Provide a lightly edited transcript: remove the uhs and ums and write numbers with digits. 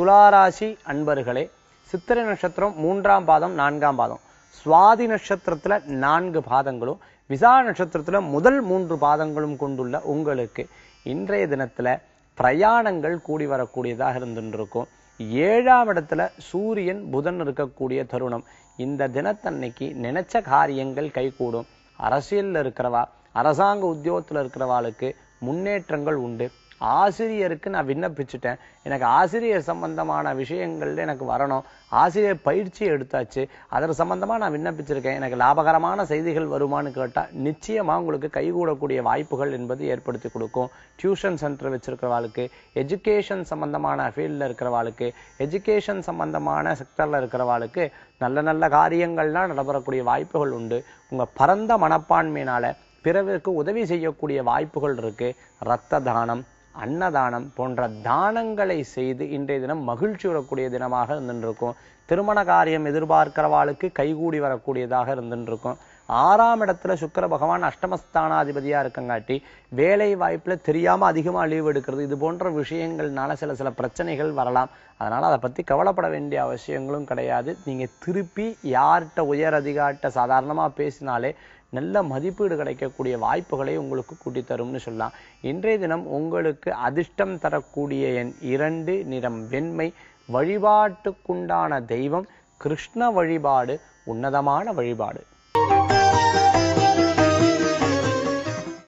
துளாராசி அன்பர்களே, சித்திரை நட்சத்திரம் 3ஆம் பாதம் 4ஆம் பாதம், சுவாதி நட்சத்திரத்துல 4 பாதங்களும், விசா நட்சத்திரத்துல முதல் 3 பாதங்களும் கொண்டுள்ள உங்களுக்கு இன்றைய தினத்துல பிரயாணங்கள் கூடி வரக்கூடியதாக இருந்துருக்கும். 7ஆம் இடத்துல சூரியன் புதன் இருக்கக்கூடிய தருணம். இந்த தினத்தன்னைக்கு நினைச்ச காரியங்கள் கைகூடும். அரசியல்ல இருக்கிறவா, அரசாங்க உத்தியோகத்துல இருக்கிறவாளுக்கு முன்னேற்றங்கள் உண்டு. ஆசிரியருக்கு நான் விண்ணப்பிச்சுட்டேன், எனக்கு ஆசிரியர் சம்பந்தமான விஷயங்கள்ல எனக்கு வரணும், ஆசிரியர் பயிற்சி எடுத்தாச்சு, அதற்கு சம்பந்தமா நான் விண்ணப்பிச்சிருக்கேன், எனக்கு லாபகரமான செய்திகள் வருமானு கேட்டா நிச்சயமா உங்களுக்கு கைகூடக்கூடிய வாய்ப்புகள் என்பது ஏற்படுத்தி கொடுக்கும். டியூஷன் சென்டர் வச்சிருக்கிறவாளுக்கு, எஜுகேஷன் சம்பந்தமான ஃபீல்ட்ல இருக்கிறவாளுக்கு, எஜுகேஷன் சம்பந்தமான செக்டர்ல இருக்கிறவாளுக்கு நல்ல நல்ல காரியங்கள்லாம் நடைபெறக்கூடிய வாய்ப்புகள் உண்டு. உங்க பரந்த மனப்பான்மையினால பிறருக்கு உதவி செய்யக்கூடிய வாய்ப்புகள் இருக்கு. இரத்த தானம், அன்னதானம் போன்ற தானங்களை செய்து இன்றைய தினம் மகிழ்ச்சி வரக்கூடிய தினமாக இருந்துருக்கும். திருமண காரியம் எதிர்பார்க்கிறவாளுக்கு கைகூடி வரக்கூடியதாக இருந்துருக்கும். 6ஆம் இடத்துல சுக்கிர பகவான் அஷ்டமஸ்தானாதிபதியா இருக்கங்காட்டி வேலை வாய்ப்புல தெரியாம அதிகமா லீவ் எடுக்கிறது, இது போன்ற விஷயங்கள்னால சில பிரச்சனைகள் வரலாம். அதனால அதை பத்தி கவலைப்பட வேண்டிய அவசியங்களும் கிடையாது. நீங்க திருப்பி யார்கிட்ட உயர் அதிகாரிட்ட சாதாரணமா பேசினாலே நல்ல மதிப்பீடு கிடைக்கக்கூடிய வாய்ப்புகளை உங்களுக்கு கூட்டி தரும்னு சொல்லலாம். இன்றைய தினம் உங்களுக்கு அதிர்ஷ்டம் தரக்கூடிய எண் 2, நிறம் வெண்மை. வழிபாட்டுக்குண்டான தெய்வம் கிருஷ்ண வழிபாடு உன்னதமான வழிபாடு.